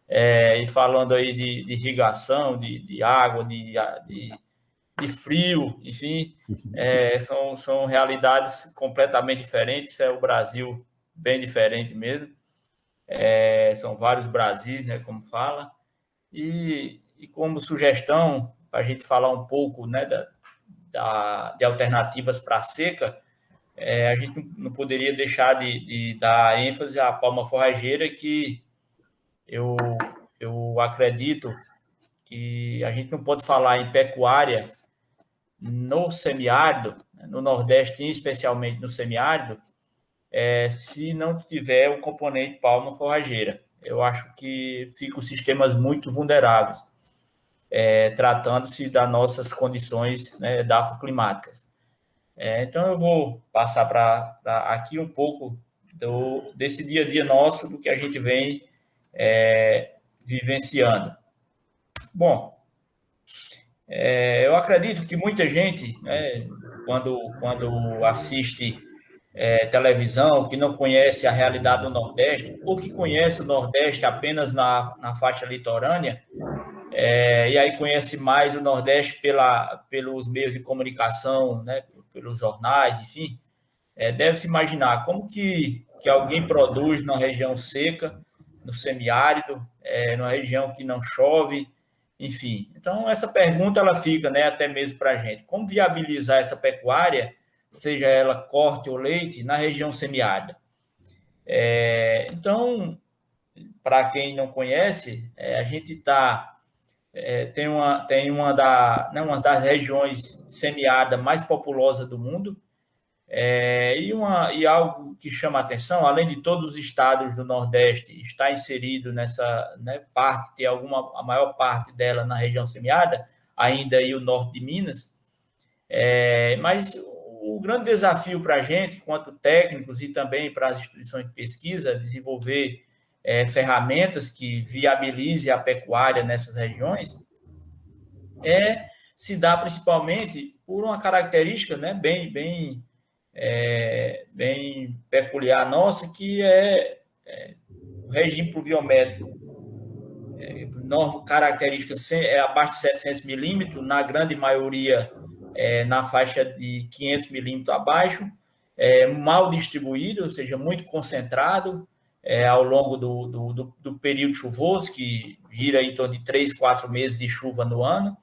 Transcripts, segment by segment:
e falando aí de irrigação, de água, de frio, enfim, são realidades completamente diferentes. É o Brasil bem diferente mesmo. São vários Brasis, né, como fala. E como sugestão, para a gente falar um pouco, né, de alternativas para a seca, a gente não poderia deixar de dar ênfase à palma forrageira, que eu, eu acredito que a gente não pode falar em pecuária no semiárido, no Nordeste, especialmente no semiárido, se não tiver o componente palma forrageira. Eu acho que ficam sistemas muito vulneráveis, tratando-se das nossas condições, né, dafoclimáticas. Então, eu vou passar para aqui um pouco desse dia a dia nosso, do que a gente vem vivenciando. Bom, eu acredito que muita gente, né, quando assiste televisão, que não conhece a realidade do Nordeste, ou que conhece o Nordeste apenas na faixa litorânea, e aí conhece mais o Nordeste pelos meios de comunicação, né, pelos jornais, enfim, deve se imaginar como que alguém produz na região seca, no semiárido, numa região que não chove, enfim. Então, essa pergunta ela fica, né, até mesmo para a gente. Como viabilizar essa pecuária, seja ela corte ou leite, na região semiárida? Então, para quem não conhece, a gente tem uma das regiões semiáridas mais populosas do mundo, e algo que chama a atenção, além de todos os estados do Nordeste estar inserido nessa, né, parte, ter a maior parte dela na região semiárida, ainda aí o norte de Minas, mas o grande desafio para a gente, quanto técnicos e também para as instituições de pesquisa, é desenvolver ferramentas que viabilizem a pecuária nessas regiões, se dá principalmente por uma característica, né, bem peculiar nossa, que é o regime pluviométrico. Norma característica abaixo de 700 milímetros, na grande maioria na faixa de 500 milímetros abaixo, mal distribuído, ou seja, muito concentrado ao longo do período chuvoso, que gira em torno de 3, 4 meses de chuva no ano,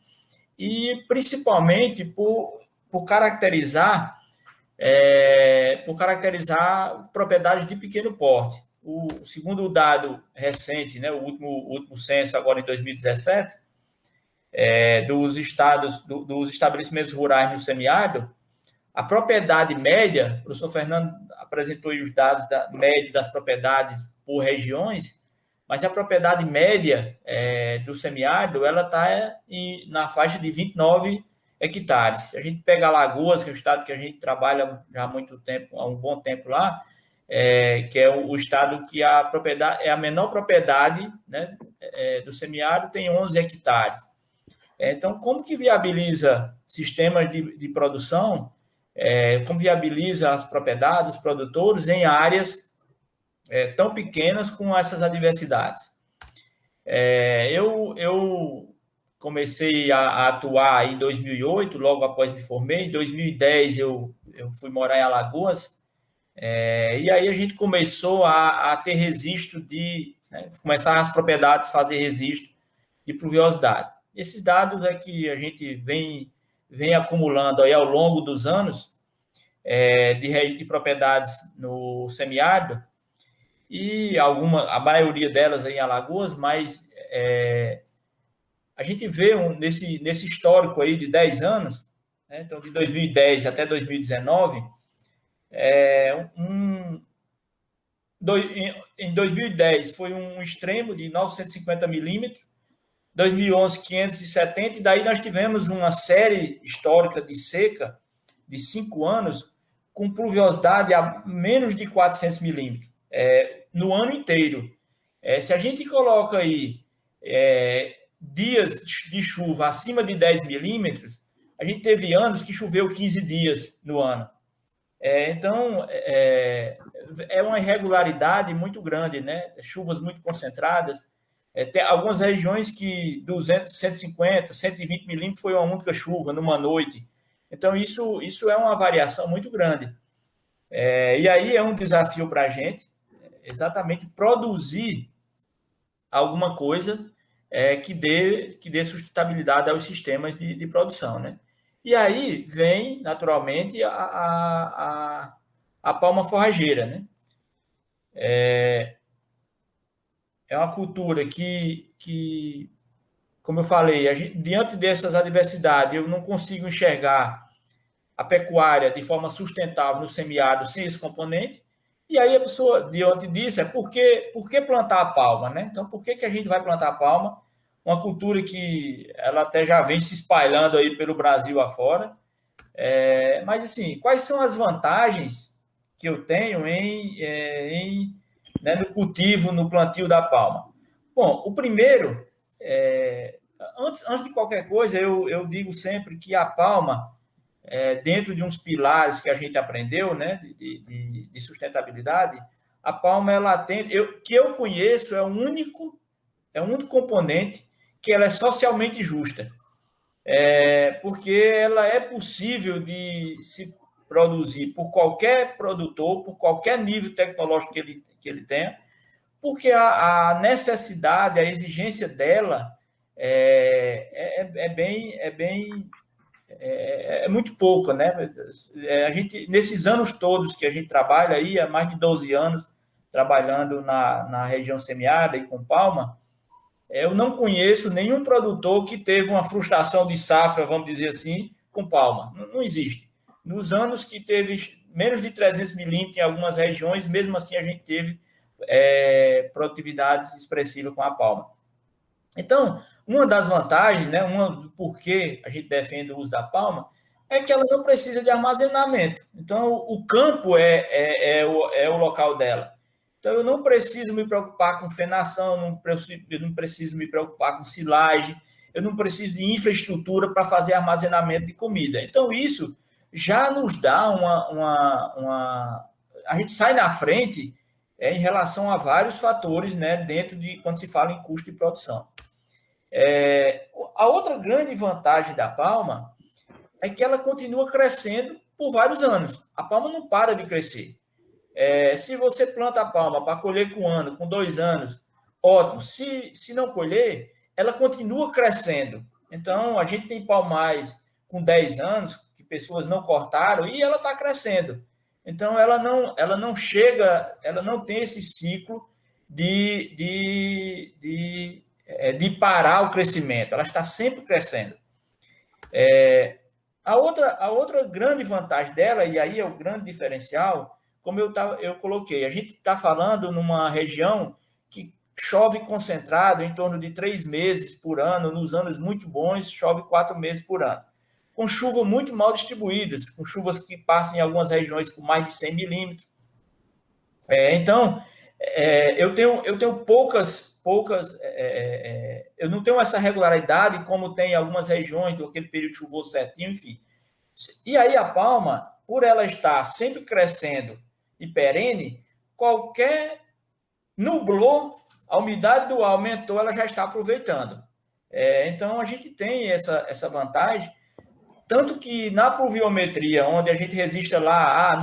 e principalmente por caracterizar propriedades de pequeno porte. O segundo dado recente, né, o último censo, agora em 2017, dos estabelecimentos rurais no semiárido, a propriedade média, o professor Fernando apresentou os dados médios das propriedades por regiões, mas a propriedade média do semiárido ela está na faixa de 29 hectares. Se a gente pega Alagoas, que é o estado que a gente trabalha já há muito tempo, há um bom tempo lá, que é o estado que a propriedade a menor propriedade, né, do semiárido, tem 11 hectares. Então, como que viabiliza sistemas de produção, como viabiliza as propriedades, os produtores em áreas tão pequenas com essas adversidades? Eu comecei a atuar em 2008, logo após me formei. Em 2010 eu fui morar em Alagoas, e aí a gente começou a ter registro começar as propriedades a fazer registro de pluviosidade. Esses dados é que a gente vem acumulando aí ao longo dos anos, de propriedades no semiárido, e a maioria delas em Alagoas, mas a gente vê nesse histórico aí de 10 anos, né, então de 2010 até 2019, em 2010 foi um extremo de 950 milímetros, 2011 570, e daí nós tivemos uma série histórica de seca de 5 anos com pluviosidade a menos de 400 milímetros no ano inteiro. Se a gente coloca aí dias de chuva acima de 10 milímetros, a gente teve anos que choveu 15 dias no ano. Então, uma irregularidade muito grande, né? Chuvas muito concentradas. Tem algumas regiões que 200, 150, 120 milímetros foi uma única chuva numa noite. Então, isso é uma variação muito grande. E aí é um desafio para a gente, exatamente, produzir alguma coisa que dê sustentabilidade aos sistemas de produção, né? E aí vem, naturalmente, a palma forrageira, né? É uma cultura que como eu falei, diante dessas adversidades, eu não consigo enxergar a pecuária de forma sustentável no semiárido sem esse componente. E aí a pessoa, diante disso, por que plantar a palma, né? Então, por que a gente vai plantar a palma? Uma cultura que ela até já vem se espalhando aí pelo Brasil afora. Mas, assim, quais são as vantagens que eu tenho né, no cultivo, no plantio da palma? Bom, o primeiro, antes de qualquer coisa, eu digo sempre que a palma, dentro de uns pilares que a gente aprendeu, né, de sustentabilidade, a palma, ela tem, que eu conheço, é o único componente que ela é socialmente justa. Porque ela é possível de se produzir por qualquer produtor, por qualquer nível tecnológico que ele tenha, porque a necessidade, a exigência dela é muito pouca, né? A gente, nesses anos todos que a gente trabalha aí, há mais de 12 anos, trabalhando na região semiárida e com palma, eu não conheço nenhum produtor que teve uma frustração de safra, vamos dizer assim, com palma. Não existe. Nos anos que teve menos de 300 milímetros em algumas regiões, mesmo assim a gente teve produtividades expressivas com a palma. Então, uma das vantagens, né, uma do porquê a gente defende o uso da palma, é que ela não precisa de armazenamento. Então, o campo é o local dela. Então, eu não preciso me preocupar com fenação, eu não preciso me preocupar com silagem, eu não preciso de infraestrutura para fazer armazenamento de comida. Então, isso já nos dá a gente sai na frente em relação a vários fatores, né, dentro de quando se fala em custo de produção. A outra grande vantagem da palma é que ela continua crescendo por vários anos. A palma não para de crescer. Se você planta a palma para colher com um ano, com 2 anos, ótimo. Se não colher, ela continua crescendo. Então, a gente tem palmais com 10 anos, que pessoas não cortaram, e ela está crescendo. Então, ela não chega, ela não tem esse ciclo de parar o crescimento. Ela está sempre crescendo. A outra grande vantagem dela, e aí é o grande diferencial, como eu coloquei, a gente está falando numa região que chove concentrado em torno de 3 meses por ano, nos anos muito bons, chove 4 meses por ano, com chuvas muito mal distribuídas, com chuvas que passam em algumas regiões com mais de 100 milímetros. Então, eu tenho poucas, eu não tenho essa regularidade como tem em algumas regiões, com aquele período chuvoso certinho, enfim. E aí a palma, por ela estar sempre crescendo e perene, qualquer nublou, a umidade do ar aumentou, ela já está aproveitando. Então, a gente tem essa vantagem, tanto que na pluviometria, onde a gente registra lá,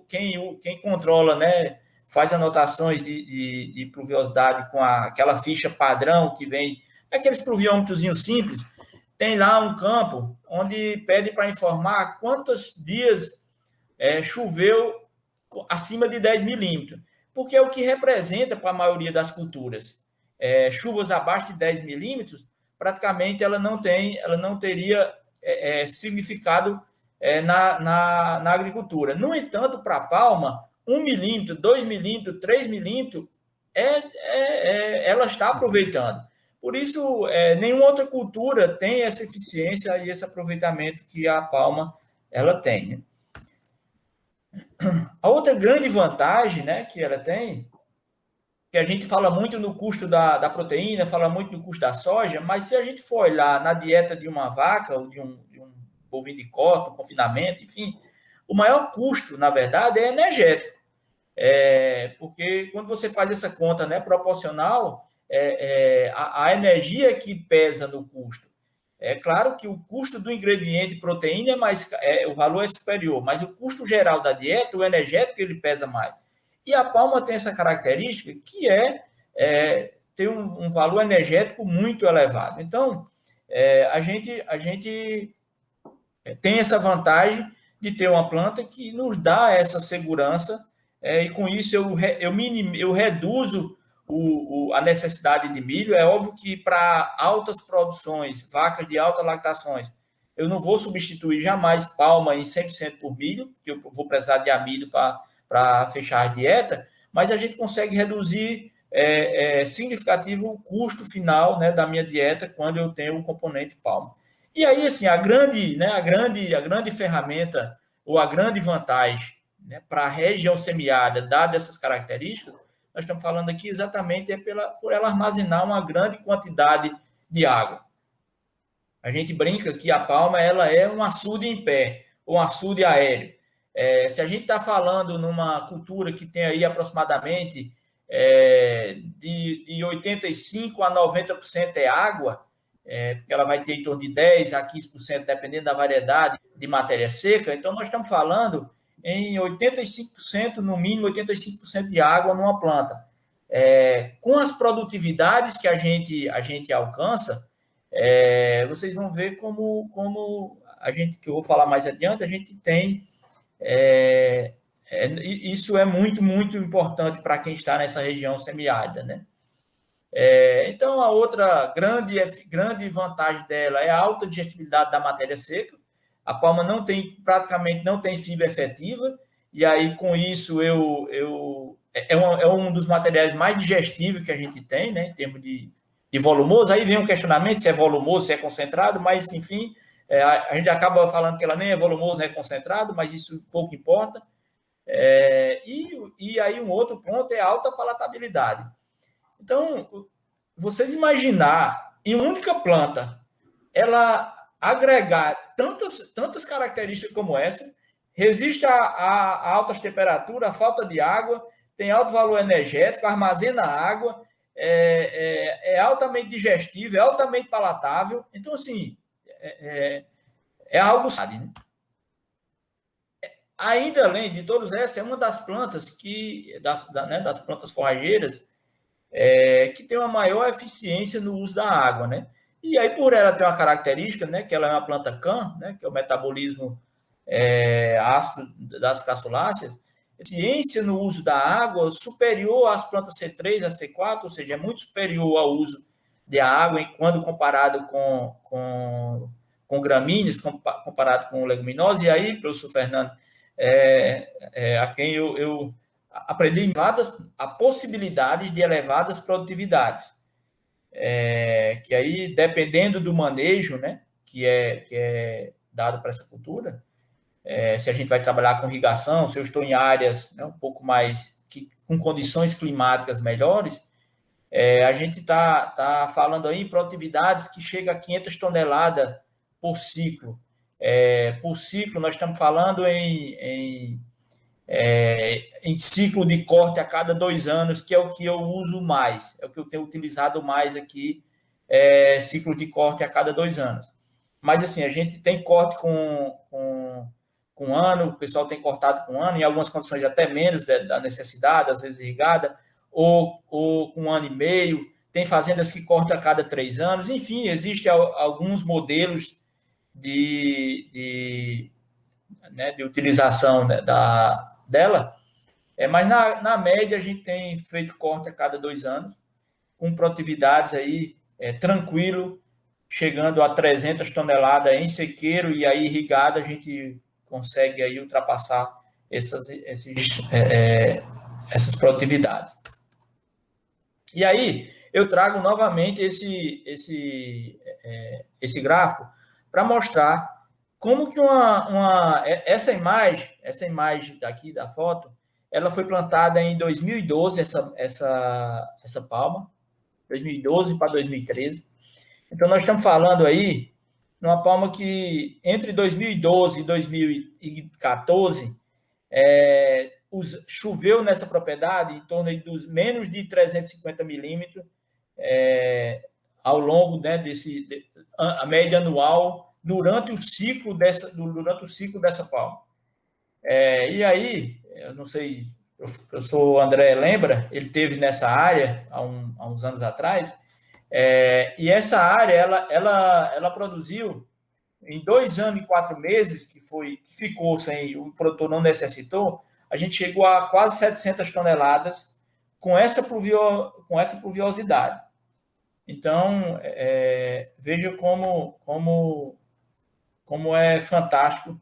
quem controla, né, faz anotações de pluviosidade com aquela ficha padrão que vem, aqueles pluviômetros simples, tem lá um campo onde pede para informar quantos dias choveu acima de 10 milímetros, porque é o que representa para a maioria das culturas. Chuvas abaixo de 10 milímetros, praticamente ela não teria significado na agricultura. No entanto, para a palma, 1 milímetro, 2 milímetros, 3 milímetros, ela está aproveitando. Por isso, nenhuma outra cultura tem essa eficiência e esse aproveitamento que a palma ela tem. Né? A outra grande vantagem, né, que ela tem, que a gente fala muito no custo da proteína, fala muito no custo da soja, mas se a gente for olhar na dieta de uma vaca ou de um bovino de corte, um confinamento, enfim, o maior custo, na verdade, é energético. Porque quando você faz essa conta, né, proporcional, a energia que pesa no custo. É claro que o custo do ingrediente proteína o valor é superior, mas o custo geral da dieta, o energético, ele pesa mais. E a palma tem essa característica que tem um valor energético muito elevado. Então, a gente tem essa vantagem de ter uma planta que nos dá essa segurança, e com isso eu reduzo a necessidade de milho. É óbvio que para altas produções, vacas de altas lactações, eu não vou substituir jamais palma em 100% por milho, porque eu vou precisar de amido para fechar a dieta, mas a gente consegue reduzir significativo o custo final, né, da minha dieta quando eu tenho o componente palma. E aí, assim, a grande ferramenta ou a grande vantagem, né, para a região semiárida, dadas essas características, nós estamos falando aqui exatamente por ela armazenar uma grande quantidade de água. A gente brinca que a palma ela é um açude em pé, ou um açude aéreo. Se a gente está falando numa cultura que tem aí aproximadamente de 85% a 90% é água, porque ela vai ter em torno de 10% a 15%, dependendo da variedade de matéria seca. Então, nós estamos falando em 85%, no mínimo 85% de água numa planta. Com as produtividades que a gente alcança, vocês vão ver como a gente, que eu vou falar mais adiante, a gente tem... isso é muito, muito importante para quem está nessa região semiárida, né? Então, a outra grande vantagem dela é a alta digestibilidade da matéria seca. A palma praticamente não tem fibra efetiva, e aí, com isso, é um dos materiais mais digestíveis que a gente tem, né, em termos de volumoso. Aí vem um questionamento se é volumoso, se é concentrado, mas, enfim, a gente acaba falando que ela nem é volumoso, nem é concentrado, mas isso pouco importa. E aí, um outro ponto é a alta palatabilidade. Então, vocês imaginar em uma única planta ela agregar tantas características como essa, resiste a altas temperaturas, a falta de água, tem alto valor energético, armazena água, é altamente digestivo, é altamente palatável. Então, assim, é algo... Né? Ainda além de todos esses, é uma das plantas das plantas forrageiras que tem uma maior eficiência no uso da água, né? E aí, por ela ter uma característica, né, que ela é uma planta CAN, né, que é o metabolismo ácido das caçuláceas, eficiência no uso da água superior às plantas C3, a C4, ou seja, é muito superior ao uso de água quando comparado com gramíneas, comparado com leguminosas. E aí, professor Fernando, a quem eu aprendi a possibilidade de elevadas produtividades. Que aí, dependendo do manejo, né, que é dado para essa cultura, se a gente vai trabalhar com irrigação, se eu estou em áreas, né, um pouco mais com condições climáticas melhores, a gente está falando aí em produtividades que chega a 500 toneladas por ciclo. Por ciclo, nós estamos falando em ciclo de corte a cada 2 anos, que é o que eu uso mais, é o que eu tenho utilizado mais aqui, ciclo de corte a cada 2 anos. Mas, assim, a gente tem corte com um ano, o pessoal tem cortado com um ano, em algumas condições até menos da necessidade, às vezes irrigada, ou com 1 ano e meio, tem fazendas que cortam a cada 3 anos, enfim, existem alguns modelos de utilização dela, mas na média a gente tem feito corte a cada 2 anos, com produtividades aí tranquilo, chegando a 300 toneladas em sequeiro, e aí irrigada a gente consegue aí ultrapassar essas produtividades. E aí eu trago novamente esse gráfico para mostrar como que essa imagem daqui da foto, ela foi plantada em 2012, essa palma, 2012 para 2013. Então, nós estamos falando aí numa palma que, entre 2012 e 2014, choveu nessa propriedade em torno de menos de 350 milímetros, ao longo, né, a média anual durante o ciclo dessa palma. E aí, eu não sei, o professor André lembra, ele teve nessa área há uns anos atrás, e essa área ela produziu em 2 anos e 4 meses que ficou sem o produtor não necessitou, a gente chegou a quase 700 toneladas com essa pluviosidade. Então, veja como é fantástico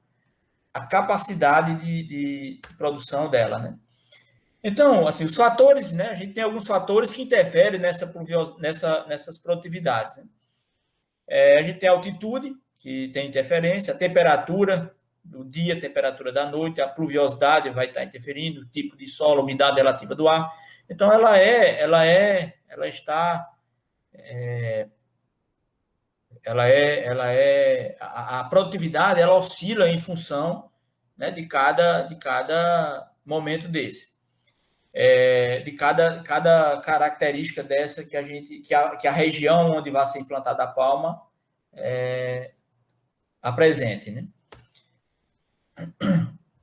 a capacidade de produção dela, né? Então, assim, os fatores, né? A gente tem alguns fatores que interferem nessas produtividades, né? A gente tem a altitude, que tem interferência, a temperatura do dia, a temperatura da noite, a pluviosidade vai estar interferindo, o tipo de solo, a umidade relativa do ar. Então, a produtividade, ela oscila em função, né, de cada momento desse. De cada característica dessa que a região onde vai ser implantada a palma apresente, né?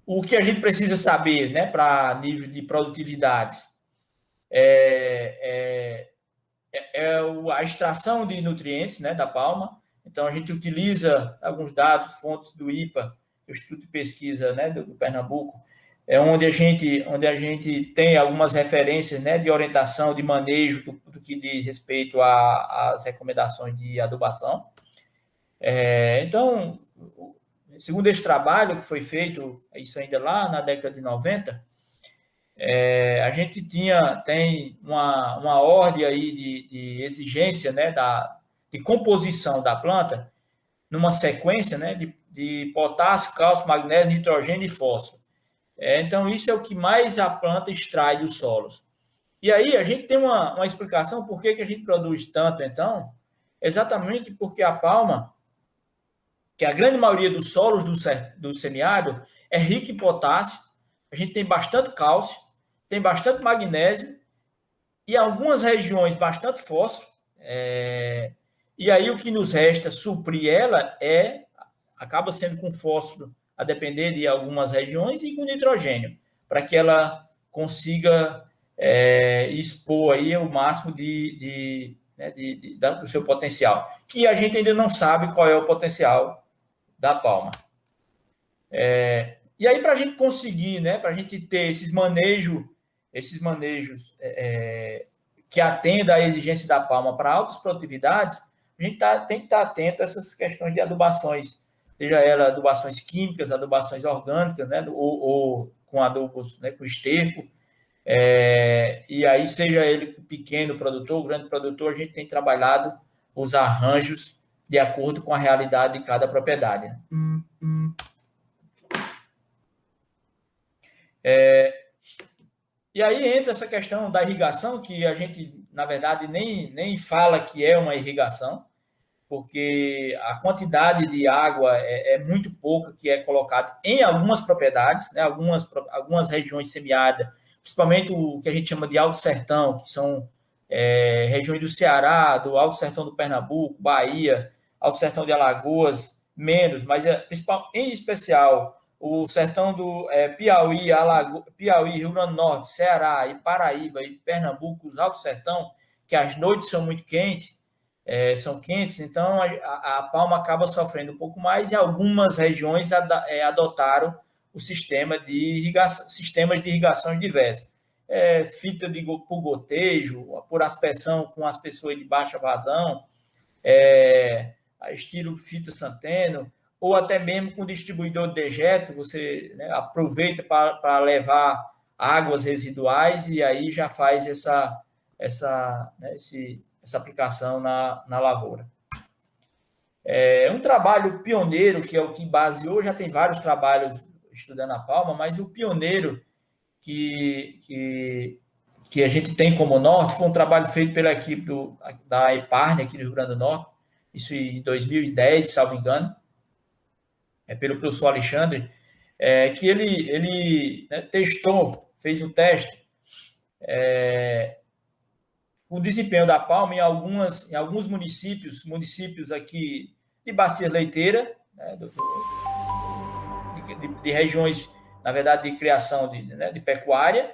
O que a gente precisa saber, né, para nível de produtividade a extração de nutrientes, né, da palma. Então, a gente utiliza alguns dados, fontes do IPA, o Instituto de Pesquisa, né, do Pernambuco, onde a gente tem algumas referências, né, de orientação, de manejo do que diz respeito às recomendações de adubação. Então, segundo esse trabalho que foi feito, isso ainda lá na década de 90, a gente tem uma ordem aí de exigência, né, de composição da planta numa sequência, né, de potássio, cálcio, magnésio, nitrogênio e fósforo. Então, isso é o que mais a planta extrai dos solos. E aí a gente tem uma explicação por que a gente produz tanto, então, exatamente porque a palma, que a grande maioria dos solos do semiárido é rica em potássio, a gente tem bastante cálcio, tem bastante magnésio e algumas regiões bastante fósforo. E aí o que nos resta suprir ela acaba sendo com fósforo, a depender de algumas regiões, e com nitrogênio, para que ela consiga expor aí o máximo do seu potencial, que a gente ainda não sabe qual é o potencial da palma. E aí, para a gente conseguir, né, para a gente ter esses manejos que atendam à exigência da palma para altas produtividades, a gente tem que estar atento a essas questões de adubações, seja ela adubações químicas, adubações orgânicas, né, ou com adubos, né, com esterco. E aí, seja ele pequeno produtor, grande produtor, a gente tem trabalhado os arranjos de acordo com a realidade de cada propriedade, né? E aí entra essa questão da irrigação, que a gente, na verdade, nem fala que é uma irrigação, porque a quantidade de água é muito pouca que é colocada em algumas propriedades, né? Algumas regiões semiáridas, principalmente o que a gente chama de Alto Sertão, que são regiões do Ceará, do Alto Sertão do Pernambuco, Bahia, Alto Sertão de Alagoas, menos, mas em especial o sertão do Piauí, Piauí, Rio Grande do Norte, Ceará e Paraíba e Pernambuco, os Alto Sertão, que as noites são muito quentes, são quentes, então a palma acaba sofrendo um pouco mais, e algumas regiões adotaram o sistemas de irrigação diversas. Fita por gotejo, por aspersão com aspersor de baixa vazão, estilo fita Santeno, ou até mesmo com distribuidor de dejeto, você, né, aproveita para levar águas residuais e aí já faz essa aplicação na lavoura. Um trabalho pioneiro, que é o que baseou, já tem vários trabalhos estudando a palma, mas o pioneiro que a gente tem como norte foi um trabalho feito pela equipe da EPARNE, aqui do Rio Grande do Norte, isso em 2010, salvo engano, pelo professor Alexandre, que ele né, fez o teste o desempenho da palma em alguns municípios aqui de bacia leiteira, né, de regiões, na verdade, de criação de pecuária,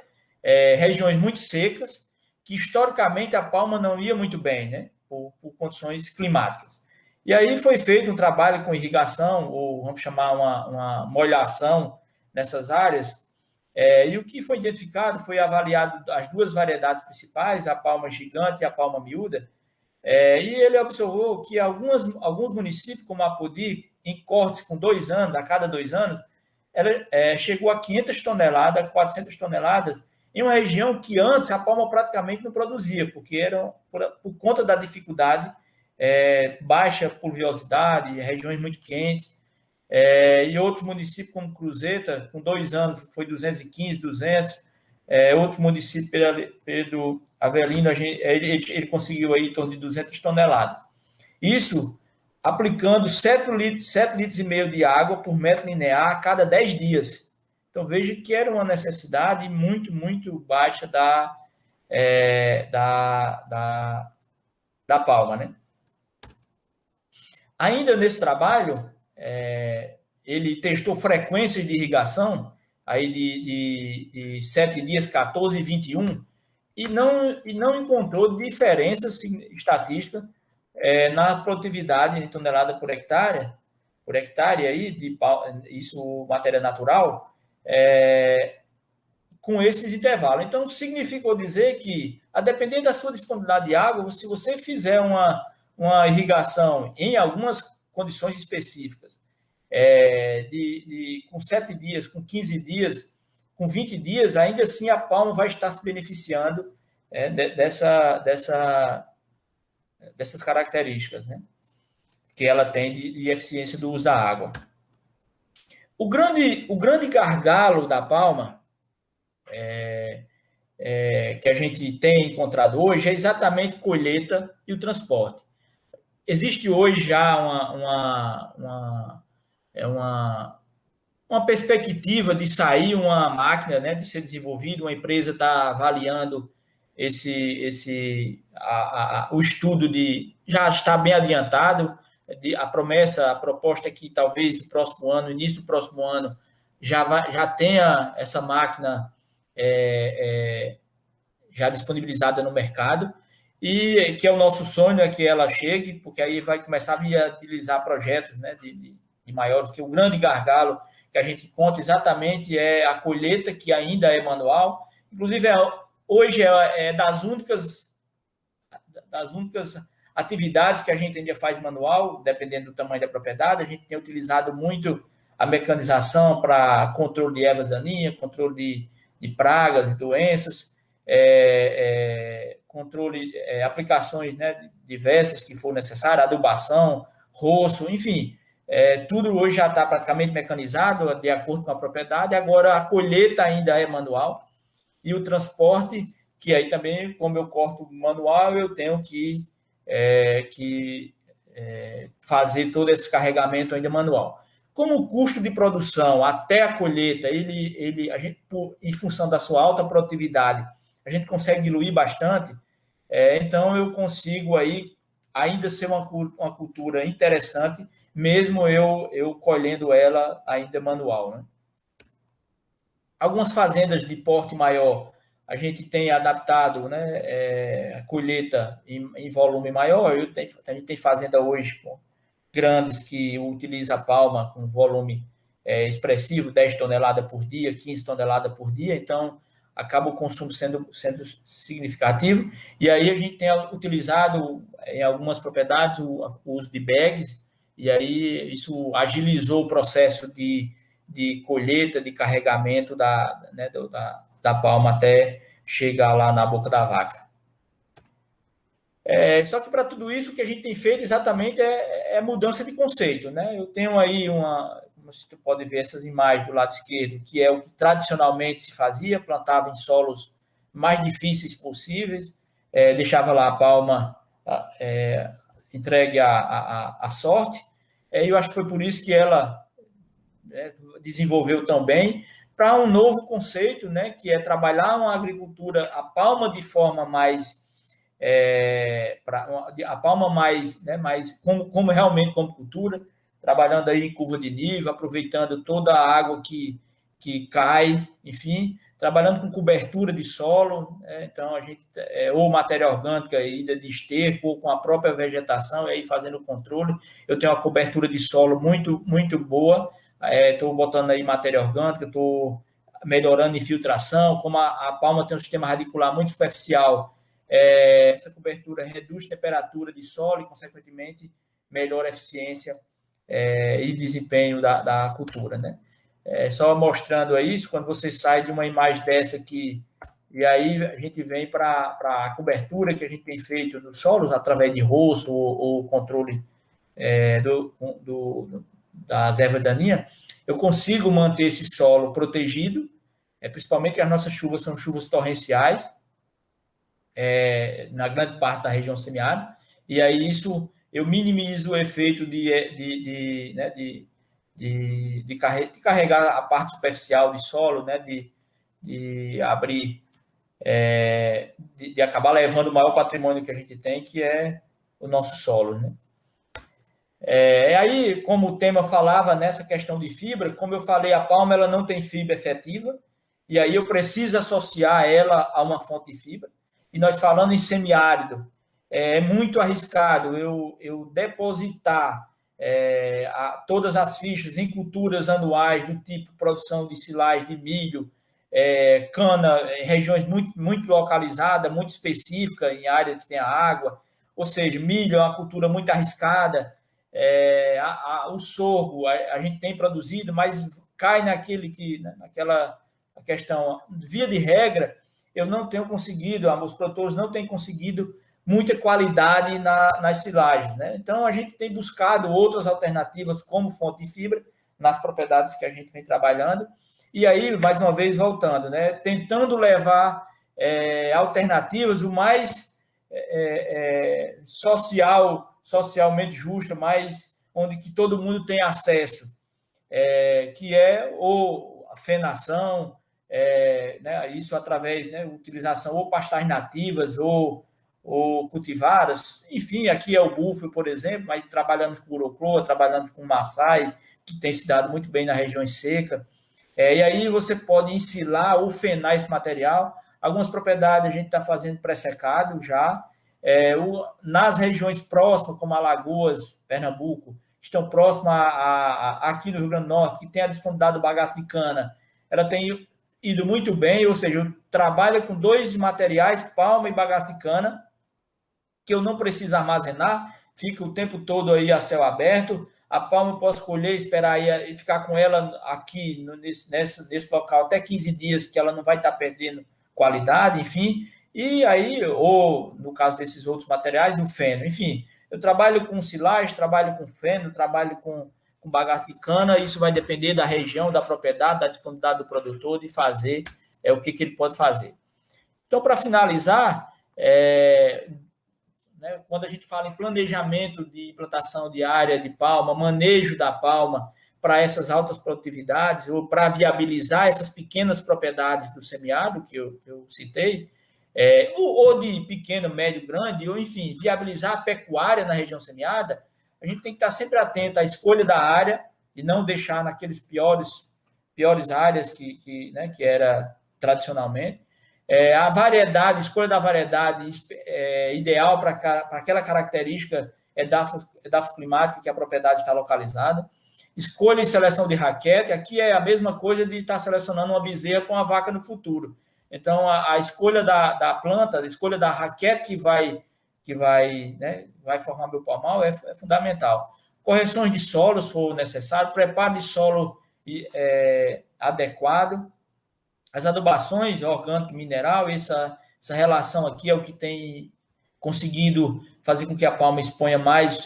regiões muito secas, que historicamente a palma não ia muito bem, né, por condições climáticas. E aí foi feito um trabalho com irrigação, ou vamos chamar uma molhação nessas áreas, e o que foi identificado foi avaliado as duas variedades principais, a palma gigante e a palma miúda, e ele observou que alguns municípios, como Apodi, em cortes com 2 anos, a cada 2 anos, ela chegou a 500 toneladas, 400 toneladas, em uma região que antes a palma praticamente não produzia, porque era por conta da dificuldade, baixa pluviosidade, regiões muito quentes, e outros municípios como Cruzeta, com 2 anos, foi 215, 200, outro município, Pedro Avelino, ele conseguiu aí em torno de 200 toneladas. Isso aplicando 7,5 litros de água por metro linear a cada 10 dias. Então, veja que era uma necessidade muito, muito baixa da palma, né? Ainda nesse trabalho, ele testou frequências de irrigação, aí de 7 dias, 14 e 21, e não encontrou diferenças estatísticas na produtividade em tonelada por hectare aí, isso matéria natural, com esses intervalos. Então, significou dizer que, a depender da sua disponibilidade de água, se você fizer uma irrigação em algumas condições específicas, com 7 dias, com 15 dias, com 20 dias, ainda assim a palma vai estar se beneficiando dessas características, né, que ela tem de eficiência do uso da água. O grande gargalo da palma que a gente tem encontrado hoje é exatamente colheita e o transporte. Existe hoje já uma perspectiva de sair uma máquina, né, de ser desenvolvida, uma empresa está avaliando o estudo já está bem adiantado, a proposta é que talvez no próximo ano, início do próximo ano, já tenha essa máquina já disponibilizada no mercado, e que é o nosso sonho é que ela chegue, porque aí vai começar a viabilizar projetos, né, de maiores, que o grande gargalo que a gente conta exatamente é a colheita, que ainda é manual, inclusive hoje é das únicas atividades que a gente ainda faz manual, dependendo do tamanho da propriedade. A gente tem utilizado muito a mecanização para controle de ervas daninhas, controle de pragas e doenças, aplicações, né, diversas que for necessário, adubação, roço, enfim, tudo hoje já está praticamente mecanizado, de acordo com a propriedade. Agora, a colheita ainda é manual, e o transporte, que aí também, como eu corto manual, eu tenho que fazer todo esse carregamento ainda manual. Como o custo de produção até a colheita, a gente, em função da sua alta produtividade, a gente consegue diluir bastante, então eu consigo aí ainda ser uma cultura interessante, mesmo eu colhendo ela ainda manual, né? Algumas fazendas de porte maior, a gente tem adaptado, né, a colheita em volume maior. A gente tem fazenda hoje grandes que utiliza a palma com volume expressivo, 10 toneladas por dia, 15 toneladas por dia, então acaba o consumo sendo significativo. E aí a gente tem utilizado em algumas propriedades o uso de bags, e aí isso agilizou o processo de colheita, de carregamento da palma até chegar lá na boca da vaca. Só que para tudo isso, o que a gente tem feito exatamente é mudança de conceito, né? Eu tenho aí como você pode ver essas imagens do lado esquerdo, que é o que tradicionalmente se fazia, plantava em solos mais difíceis possíveis, deixava lá a palma entregue à sorte, e eu acho que foi por isso que ela desenvolveu tão bem, para um novo conceito, né, que é trabalhar uma agricultura, a palma de forma mais a palma mais, né, mais como realmente como cultura, trabalhando aí em curva de nível, aproveitando toda a água que cai, enfim, trabalhando com cobertura de solo, né, então a gente, ou matéria orgânica ainda de esterco, ou com a própria vegetação, e aí fazendo o controle. Eu tenho uma cobertura de solo muito, muito boa, estou botando aí matéria orgânica, estou melhorando infiltração, como a palma tem um sistema radicular muito superficial, essa cobertura reduz temperatura de solo e, consequentemente, melhora a eficiência e desempenho da cultura, né? Só mostrando isso, quando você sai de uma imagem dessa aqui, e aí a gente vem para a cobertura que a gente tem feito nos solos, através de roço ou controle das ervas daninhas, eu consigo manter esse solo protegido, principalmente as nossas chuvas são chuvas torrenciais, na grande parte da região semiárida, e aí isso eu minimizo o efeito de carregar a parte superficial de solo, né, de abrir, de acabar levando o maior patrimônio que a gente tem, que é o nosso solo, né? Aí, como o tema falava nessa questão de fibra, como eu falei, a palma ela não tem fibra efetiva, e aí eu preciso associar ela a uma fonte de fibra. E nós falando em semiárido, é muito arriscado eu depositar todas as fichas em culturas anuais do tipo produção de silagem de milho, cana, regiões muito, muito localizadas, muito específicas, em área que tem água, ou seja, milho é uma cultura muito arriscada. O sorgo a gente tem produzido, mas cai naquela questão, via de regra, eu não tenho conseguido, os produtores não têm conseguido muita qualidade nas silagens, né? Então a gente tem buscado outras alternativas como fonte de fibra nas propriedades que a gente vem trabalhando, e aí, mais uma vez, voltando, né? Tentando levar alternativas o mais socialmente justa, mas onde que todo mundo tem acesso, que é ou a fenação, né, isso através, né, utilização ou pastagens nativas ou cultivadas, enfim, aqui é o búfalo, por exemplo, mas trabalhamos com urocroa, trabalhamos com maçai, que tem se dado muito bem na região seca, e aí você pode ensilar ou fenar esse material. Algumas propriedades a gente está fazendo pré-secado já, nas regiões próximas, como Alagoas, Pernambuco, que estão próximas aqui no Rio Grande do Norte, que tem a disponibilidade do bagaço de cana, ela tem ido muito bem, ou seja, eu trabalho com dois materiais, palma e bagaço de cana, que eu não preciso armazenar, fica o tempo todo aí a céu aberto. A palma eu posso colher, esperar aí e ficar com ela aqui nesse local até 15 dias, que ela não vai estar perdendo qualidade, enfim. E aí, ou no caso desses outros materiais, do feno, enfim. Eu trabalho com silagem, trabalho com feno, trabalho com bagaço de cana, isso vai depender da região, da propriedade, da disponibilidade do produtor, de fazer o que ele pode fazer. Então, para finalizar, né, quando a gente fala em planejamento de implantação de área de palma, manejo da palma para essas altas produtividades, ou para viabilizar essas pequenas propriedades do semiárido que eu citei, ou de pequeno, médio, grande, ou enfim, viabilizar a pecuária na região semiárida, a gente tem que estar sempre atento à escolha da área e não deixar naqueles piores áreas que era tradicionalmente. A variedade, a escolha da variedade ideal para aquela característica edafoclimática que a propriedade está localizada. Escolha e seleção de raquete, aqui é a mesma coisa de estar selecionando uma bezerra com a vaca no futuro. Então, a escolha da planta, a escolha da raquete que vai formar meu palmal é fundamental. Correções de solo, se for necessário, preparo de solo adequado, as adubações orgânico e mineral, essa relação aqui é o que tem conseguido fazer com que a palma exponha mais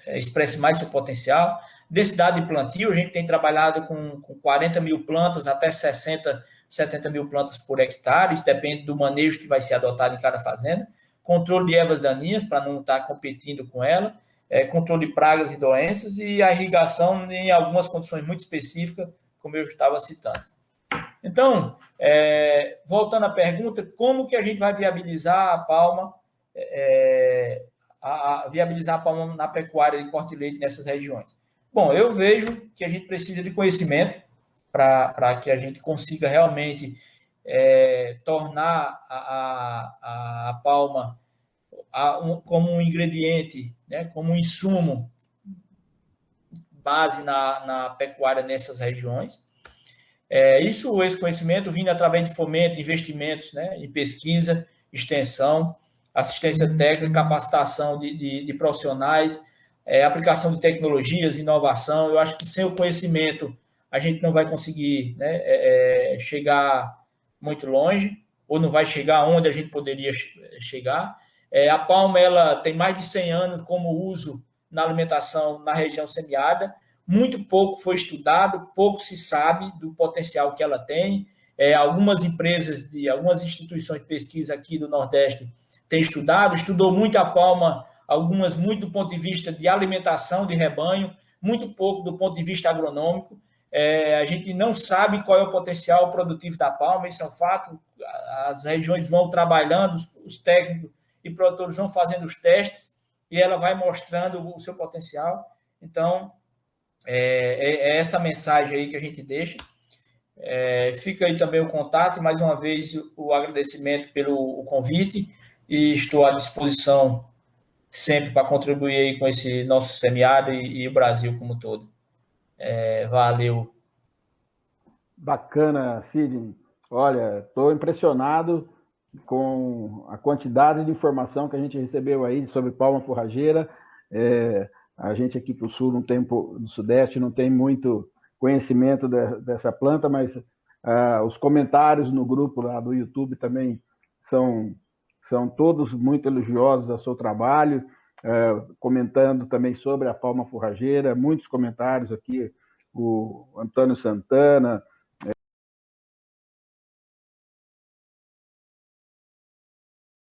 expresse mais seu potencial. Densidade de plantio, a gente tem trabalhado com 40 mil plantas até 60, 70 mil plantas por hectare, isso depende do manejo que vai ser adotado em cada fazenda. Controle de ervas daninhas, para não estar competindo com ela, controle de pragas e doenças, e a irrigação em algumas condições muito específicas, como eu estava citando. Então, voltando à pergunta, como que a gente vai viabilizar a palma, viabilizar a palma na pecuária de corte de leite nessas regiões? Bom, eu vejo que a gente precisa de conhecimento para que a gente consiga realmente tornar a palma como um ingrediente, né, como um insumo base na pecuária nessas regiões. Esse conhecimento vindo através de fomento, investimentos, né, em pesquisa, extensão, assistência técnica, capacitação de profissionais, aplicação de tecnologias, inovação. Eu acho que sem o conhecimento a gente não vai conseguir, né, chegar muito longe, ou não vai chegar onde a gente poderia chegar. A palma ela tem mais de 100 anos como uso na alimentação na região semiárida. Muito pouco foi estudado, pouco se sabe do potencial que ela tem. Algumas empresas, algumas instituições de pesquisa aqui do Nordeste têm estudou muito a palma, algumas muito do ponto de vista de alimentação de rebanho, muito pouco do ponto de vista agronômico. A gente não sabe qual é o potencial produtivo da palma, isso é um fato. As regiões vão trabalhando, os técnicos e produtores vão fazendo os testes e ela vai mostrando o seu potencial. Então, é essa mensagem aí que a gente deixa. Fica aí também o contato, mais uma vez o agradecimento pelo convite e estou à disposição sempre para contribuir aí com esse nosso semiárido e o Brasil como um todo. Valeu. Bacana, Sidney. Olha, estou impressionado com a quantidade de informação que a gente recebeu aí sobre palma forrageira. A gente aqui para o sul, no sudeste, não tem muito conhecimento dessa planta, mas os comentários no grupo lá do YouTube também são todos muito elogiosos ao seu trabalho, comentando também sobre a palma forrageira, muitos comentários aqui, o Antônio Santana,